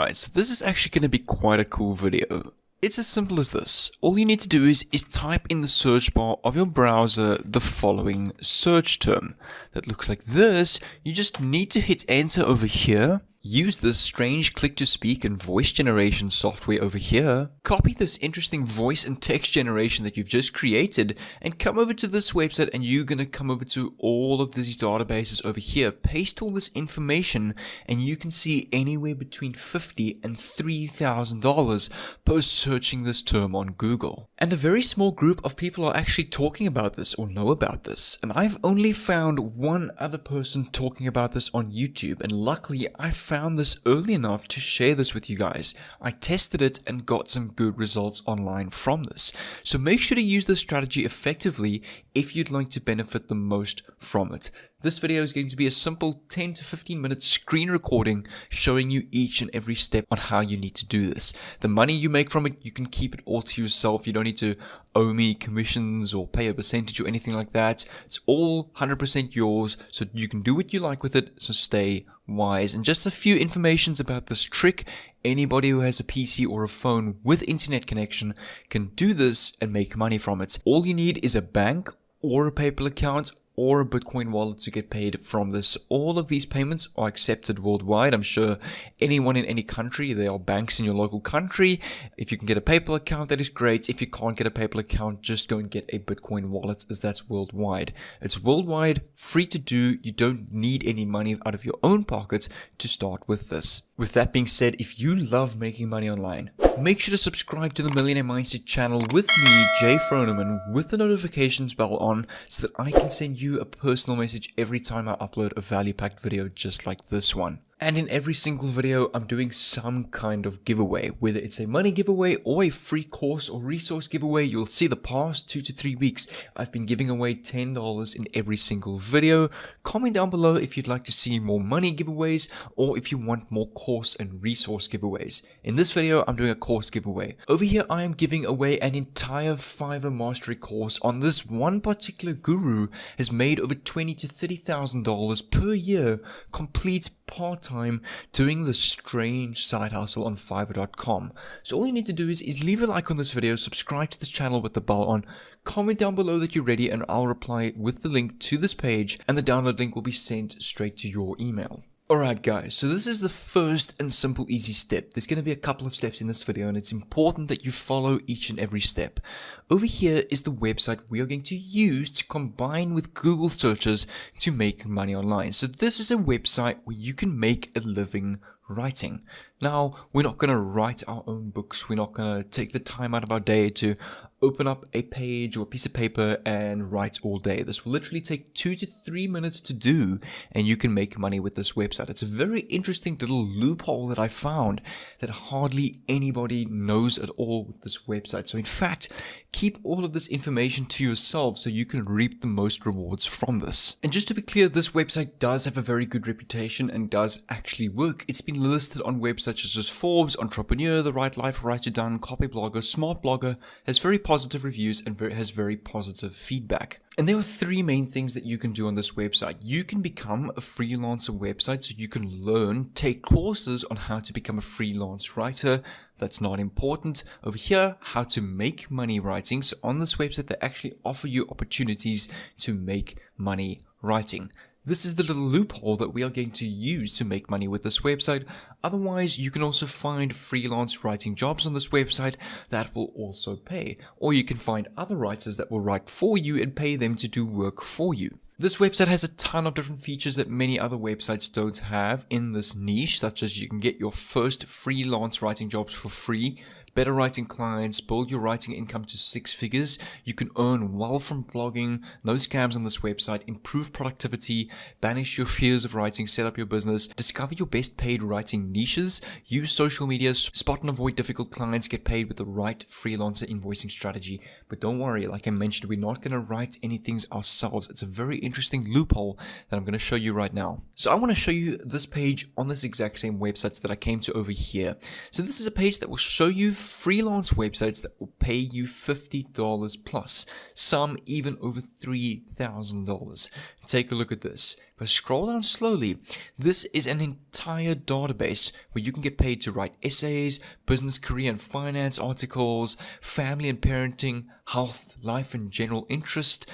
Alright, so this is actually going to be quite a cool video. It's as simple as this. All you need to do is type in the search bar of your browser the following search term. That looks like this. You just need to hit enter over here. Use this strange click-to-speak and voice generation software over here. Copy this interesting voice and text generation that you've just created and come over to this website, and you're going to come over to all of these databases over here. Paste all this information and you can see anywhere between $50 and $3,000 per searching this term on Google. And a very small group of people are actually talking about this or know about this. And I've only found one other person talking about this on YouTube, and luckily I found this early enough to share this with you guys. I tested it and got some good results online from this. So make sure to use this strategy effectively if you'd like to benefit the most from it. This video is going to be a simple 10 to 15 minute screen recording showing you each and every step on how you need to do this. The money you make from it, you can keep it all to yourself. You don't need to owe me commissions or pay a percentage or anything like that. It's all 100% yours, so you can do what you like with it, so stay wise. And just a few informations about this trick. Anybody who has a PC or a phone with internet connection can do this and make money from it. All you need is a bank or a PayPal account or a Bitcoin wallet to get paid from this. All of these payments are accepted worldwide. I'm sure anyone in any country, there are banks in your local country. If you can get a PayPal account, that is great. If you can't get a PayPal account, just go and get a Bitcoin wallet, as that's worldwide. It's worldwide, free to do. You don't need any money out of your own pocket to start with this. With that being said, if you love making money online, make sure to subscribe to the Millionaire Mindset channel with me, Jay Froneman, with the notifications bell on, so that I can send you a personal message every time I upload a value-packed video just like this one. And in every single video, I'm doing some kind of giveaway, whether it's a money giveaway or a free course or resource giveaway. You'll see the past 2 to 3 weeks, I've been giving away $10 in every single video. Comment down below if you'd like to see more money giveaways or if you want more course and resource giveaways. In this video, I'm doing a course giveaway. Over here, I am giving away an entire Fiverr mastery course on this one particular guru has made over $20,000 to $30,000 per year, complete part-time, doing the strange side hustle on Fiverr.com. So all you need to do is leave a like on this video, subscribe to this channel with the bell on, comment down below that you're ready, and I'll reply with the link to this page, and the download link will be sent straight to your email. Alright guys, so this is the first and simple easy step. There's going to be a couple of steps in this video, and it's important that you follow each and every step. Over here is the website we are going to use to combine with Google searches to make money online. So this is a website where you can make a living writing. Now, we're not going to write our own books. We're not going to take the time out of our day to open up a page or a piece of paper and write all day. This will literally take 2 to 3 minutes to do, and you can make money with this website. It's a very interesting little loophole that I found that hardly anybody knows at all with this website. So in fact, keep all of this information to yourself so you can reap the most rewards from this. And just to be clear, this website does have a very good reputation and does actually work. It's been listed on websites such as Forbes, Entrepreneur, The Right Life, Write It Down, Copy Blogger, Smart Blogger, has very positive reviews and has very positive feedback. And there are 3 main things that you can do on this website. You can become a freelancer website, so you can learn, take courses on how to become a freelance writer. That's not important. Over here, how to make money writing. So on this website, they actually offer you opportunities to make money writing. This is the little loophole that we are going to use to make money with this website. Otherwise, you can also find freelance writing jobs on this website that will also pay. Or you can find other writers that will write for you and pay them to do work for you. This website has a ton of different features that many other websites don't have in this niche, such as you can get your first freelance writing jobs for free, better writing clients, build your writing income to 6 figures. You can earn well from blogging, no scams on this website, improve productivity, banish your fears of writing, set up your business, discover your best paid writing niches, use social media, spot and avoid difficult clients, get paid with the right freelancer invoicing strategy. But don't worry, like I mentioned, we're not going to write anything ourselves. It's a very interesting loophole that I'm going to show you right now. So I want to show you this page on this exact same websites that I came to over here. So this is a page that will show you freelance websites that will pay you $50 plus, some even over $3,000. Take a look at this. If I scroll down slowly, this is an entire entire database where you can get paid to write essays, business, career and finance articles, family and parenting, health, life and general interest,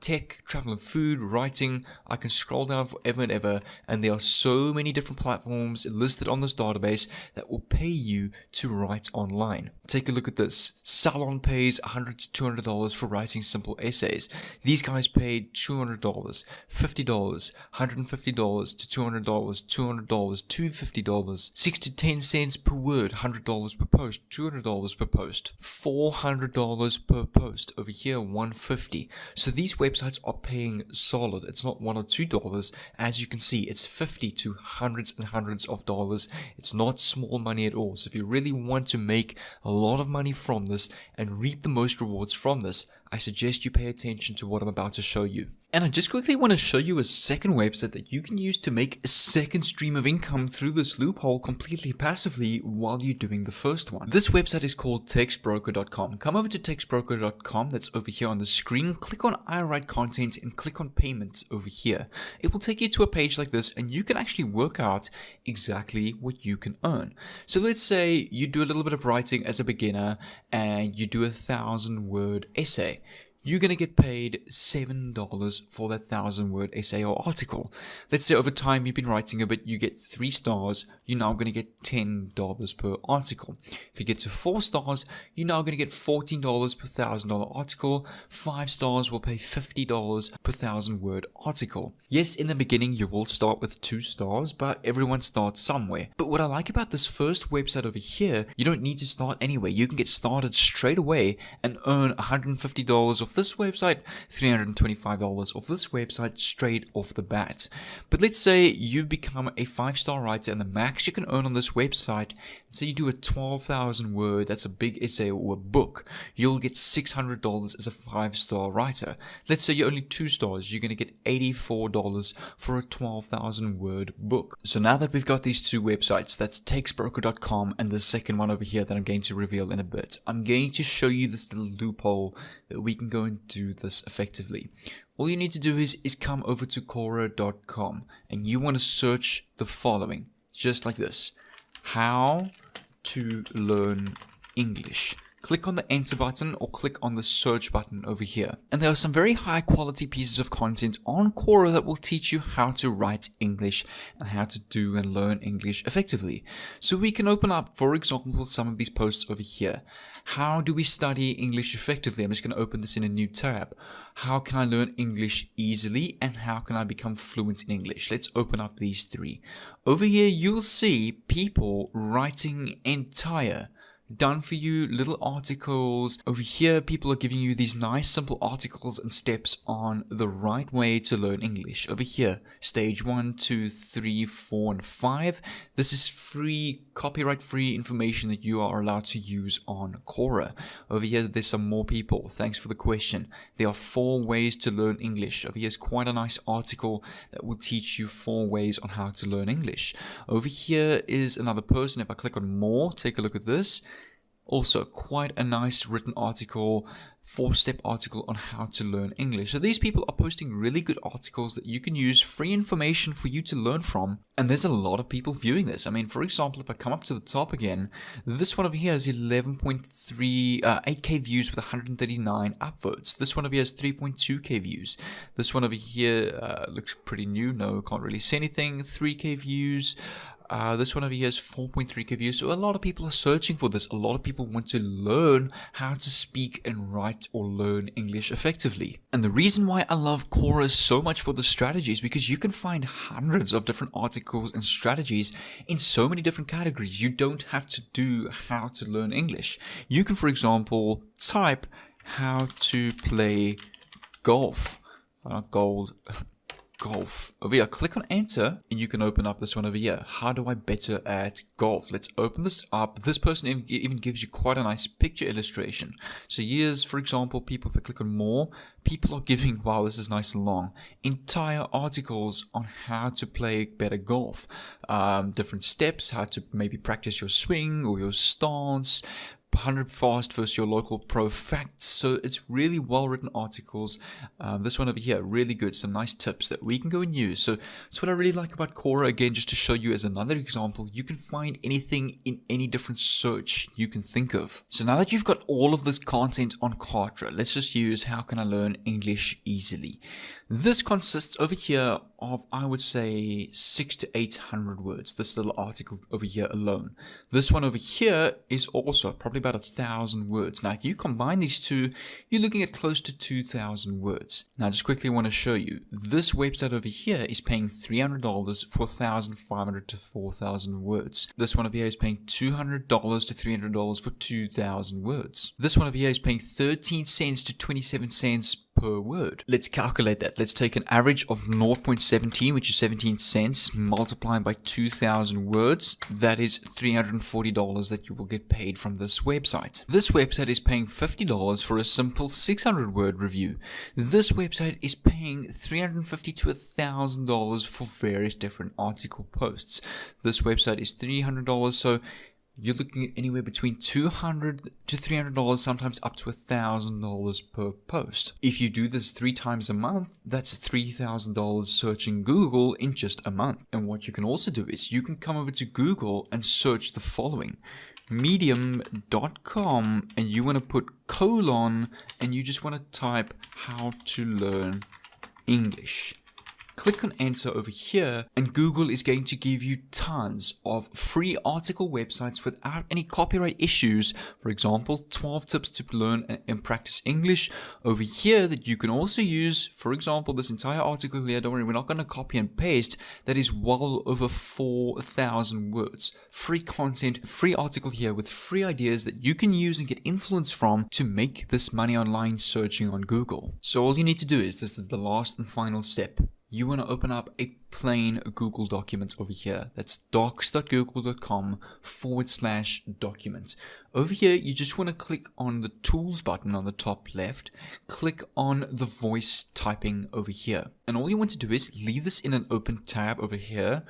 tech, travel and food, writing. I can scroll down forever and ever, and there are so many different platforms listed on this database that will pay you to write online. Take a look at this. Salon pays $100 to $200 for writing simple essays. These guys paid $200, $50, $150 to $200, $200, $250, 6 to 10 cents per word, $100 per post, $200 per post, $400 per post. Over here, $150. So these websites are paying solid. It's not $1 or $2. As you can see, it's 50 to hundreds and hundreds of dollars. It's not small money at all. So if you really want to make a lot of money from this and reap the most rewards from this, I suggest you pay attention to what I'm about to show you. And I just quickly want to show you a second website that you can use to make a second stream of income through this loophole completely passively while you're doing the first one. This website is called textbroker.com. Come over to textbroker.com, that's over here on the screen. Click on I write content and click on payments over here. It will take you to a page like this, and you can actually work out exactly what you can earn. So let's say you do a little bit of writing as a beginner and you do 1,000-word essay. You're going to get paid $7 for that 1,000-word essay or article. Let's say over time you've been writing a bit, you get 3 stars, you're now going to get $10 per article. If you get to 4 stars, you're now going to get $14 per $1,000 article. 5 stars will pay $50 per 1,000-word article. Yes, in the beginning you will start with 2 stars, but everyone starts somewhere. But what I like about this first website over here, you don't need to start anywhere. You can get started straight away and earn $150 off this website, $325 off this website straight off the bat. But let's say you become a 5-star writer, and the max you can earn on this website, so you do a 12,000 word, that's a big essay or a book, you'll get $600 as a 5-star writer. Let's say you're only 2 stars, you're going to get $84 for a 12,000 word book. So now that we've got these 2 websites, that's textbroker.com and the second one over here that I'm going to reveal in a bit, I'm going to show you this little loophole that we can go and do this effectively. All you need to do is come over to Quora.com, and you want to search the following, just like this: how to learn English. Click on the enter button or click on the search button over here. And there are some very high quality pieces of content on Quora that will teach you how to write English and how to do and learn English effectively. So we can open up, for example, some of these posts over here. How do we study English effectively? I'm just going to open this in a new tab. How can I learn English easily, and how can I become fluent in English? Let's open up these 3. Over here, you'll see people writing entire done for you little articles. Over here, people are giving you these nice simple articles and steps on the right way to learn English. Over here, stage 1, 2, 3, 4, and 5. This is free, copyright free information that you are allowed to use on Quora. Over here, there's some more people. Thanks for the question. There are 4 ways to learn English. Over here is quite a nice article that will teach you 4 ways on how to learn English. Over here is another person. If I click on more, take a look at this. Also, quite a nice written article, 4-step article on how to learn English. So these people are posting really good articles that you can use, free information for you to learn from. And there's a lot of people viewing this. I mean, for example, if I come up to the top again, this one over here has 8K views with 139 upvotes. This one over here has 3.2K views. This one over here looks pretty new. No, can't really see anything. 3K views. This one over here is 4.3K views. So a lot of people are searching for this. A lot of people want to learn how to speak and write or learn English effectively. And the reason why I love Quora so much for the strategy is because you can find hundreds of different articles and strategies in so many different categories. You don't have to do how to learn English. You can, for example, type how to play golf. Golf. Over here, click on enter, and you can open up this one over here. How do I better at golf? Let's open this up. This person even gives you quite a nice picture illustration. So here's, for example, people, if I click on more, people are giving, wow, this is nice and long, entire articles on how to play better golf. Different steps, how to maybe practice your swing or your stance, 100 fast versus your local pro facts. So it's really well written articles. This one over here, really good. Some nice tips that we can go and use. So that's what I really like about Quora. Again, just to show you as another example, you can find anything in any different search you can think of. So now that you've got all of this content on Quora, let's just use how can I learn English easily. This consists over here of, I would say, 600 to 800 words. This little article over here alone. This one over here is also probably about 1,000 words. Now, if you combine these two, you're looking at close to 2,000 words. Now, just quickly want to show you, this website over here is paying $300 for 1,500 to 4,000 words. This one over here is paying $200 to $300 for 2,000 words. This one over here is paying 13 cents to 27 cents per word. Let's calculate that. Let's take an average of 0.17, which is 17 cents, multiplied by 2,000 words. That is $340 that you will get paid from this website. This website is paying $50 for a simple 600 word review. This website is paying $350 to $1,000 for various different article posts. This website is $300, so you're looking at anywhere between $200 to $300, sometimes up to $1,000 per post. If you do this 3 times a month, that's $3,000 searching Google in just a month. And what you can also do is you can come over to Google and search the following: medium.com, and you want to put colon, and you just want to type how to learn English. Click on enter over here, and Google is going to give you tons of free article websites without any copyright issues. For example, 12 tips to learn and practice English over here that you can also use. For example, this entire article here, don't worry, we're not going to copy and paste. That is well over 4,000 words. Free content, free article here with free ideas that you can use and get influence from to make this money online searching on Google. So all you need to do is, this is the last and final step. You want to open up a plain Google document over here. That's docs.google.com/document. Over here, you just want to click on the tools button on the top left. Click on the voice typing over here. And all you want to do is leave this in an open tab over here.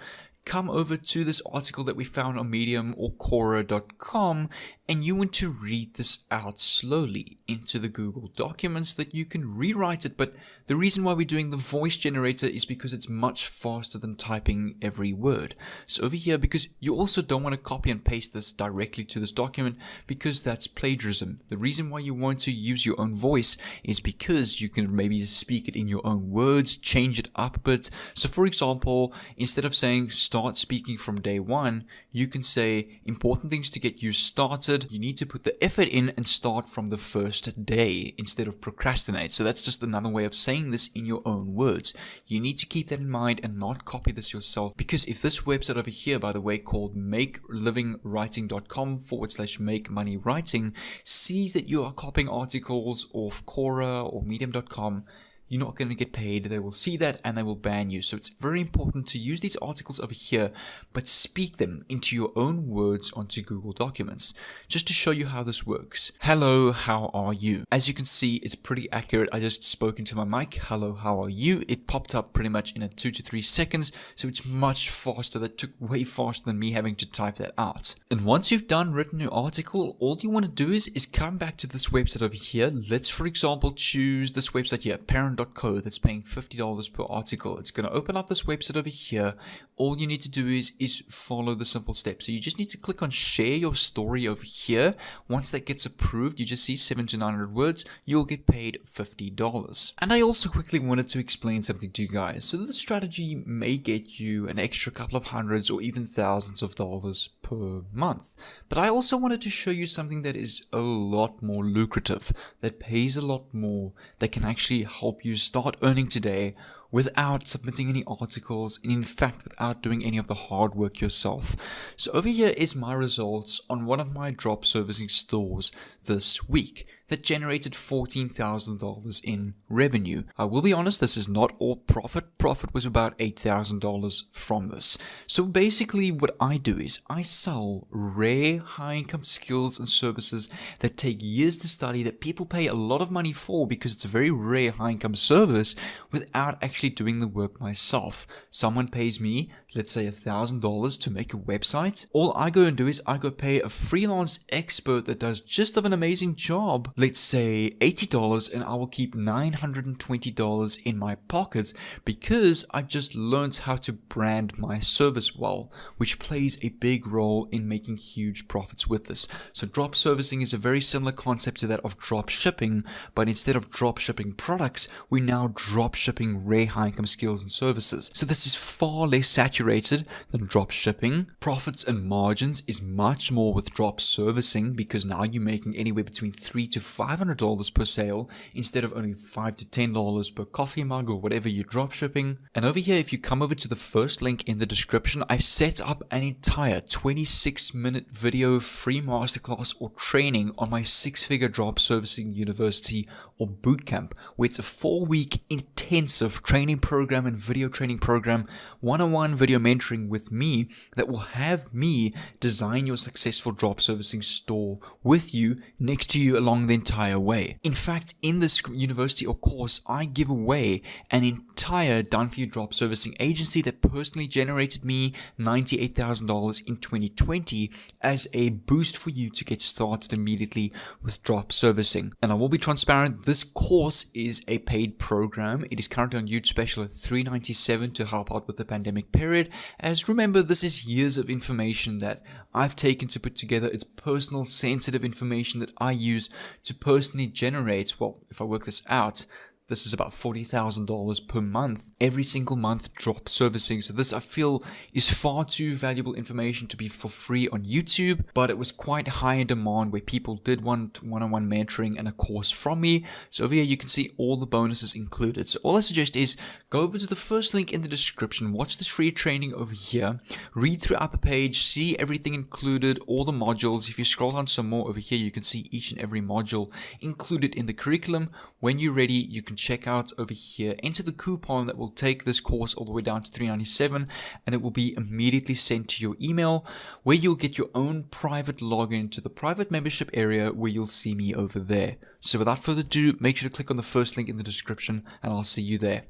Come over to this article that we found on Medium or Quora.com, and you want to read this out slowly into the Google documents that you can rewrite it. But the reason why we're doing the voice generator is because it's much faster than typing every word. So over here, because you also don't want to copy and paste this directly to this document, because that's plagiarism. The reason why you want to use your own voice is because you can maybe speak it in your own words, change it up a bit. So for example, instead of saying start speaking from day 1, you can say important things to get you started. You need to put the effort in and start from the first day instead of procrastinate. So that's just another way of saying this in your own words. You need to keep that in mind and not copy this yourself, because if this website over here, by the way, called makelivingwriting.com/make-money-writing, sees that you are copying articles off Quora or medium.com, you're not going to get paid. They will see that and they will ban you. So it's very important to use these articles over here, but speak them into your own words onto Google Documents. Just to show you how this works. Hello, how are you? As you can see, it's pretty accurate. I just spoke into my mic. Hello, how are you? It popped up pretty much in 2 to 3 seconds. So it's much faster. That took way faster than me having to type that out. And once you've written your article, all you want to do is come back to this website over here. Let's, for example, choose this website here, parent.co, that's paying $50 per article. It's going to open up this website over here. All you need to do is follow the simple steps. So you just need to click on share your story over here. Once that gets approved, you just see 700 to 900 words, you'll get paid $50. And I also quickly wanted to explain something to you guys. So this strategy may get you an extra couple of hundreds or even thousands of dollars per month. But I also wanted to show you something that is a lot more lucrative, that pays a lot more, that can actually help you start earning today without submitting any articles, and in fact without doing any of the hard work yourself. So over here is my results on one of my drop servicing stores this week that generated $14,000 in revenue. I will be honest, this is not all profit. Profit was about $8,000 from this. So basically what I do is I sell rare high income skills and services that take years to study, that people pay a lot of money for because it's a very rare high income service, without actually actually doing the work myself. Someone pays me, let's say $1,000 to make a website. All I go and do is I go pay a freelance expert that does just of an amazing job, let's say $80, and I will keep $920 in my pocket because I just learned how to brand my service well, which plays a big role in making huge profits with this. So drop servicing is a very similar concept to that of drop shipping, but instead of drop shipping products, we now drop shipping rare high income skills and services. So this is far less saturated than drop shipping. Profits and margins is much more with drop servicing because now you're making anywhere between $300 to $500 per sale instead of only $5 to $10 per coffee mug or whatever you're drop shipping. And over here, if you come over to the first link in the description, I've set up an entire 26-minute video free masterclass or training on my 6-figure drop servicing university or bootcamp, where it's a 4-week intensive training program and video training program, one-on-one video mentoring with me that will have me design your successful drop servicing store with you, next to you along the entire way. In fact, in this university or course, I give away an entire done-for-you drop servicing agency that personally generated me $98,000 in 2020 as a boost for you to get started immediately with drop servicing. And I will be transparent, this course is a paid program. It is currently on huge special at $397 to help out with the pandemic period, as remember, this is years of information that I've taken to put together. It's personal sensitive information that I use to personally generate, well, if I work this out, this is about $40,000 per month, every single month drop servicing. So this I feel is far too valuable information to be for free on YouTube, but it was quite high in demand where people did want one-on-one mentoring and a course from me. So over here you can see all the bonuses included. So all I suggest is go over to the first link in the description, watch this free training over here, read throughout the page, see everything included, all the modules. If you scroll down some more over here, you can see each and every module included in the curriculum. When you're ready, you can check out over here, enter the coupon that will take this course all the way down to $397, and it will be immediately sent to your email, where you'll get your own private login to the private membership area where you'll see me over there. So without further ado, make sure to click on the first link in the description and I'll see you there.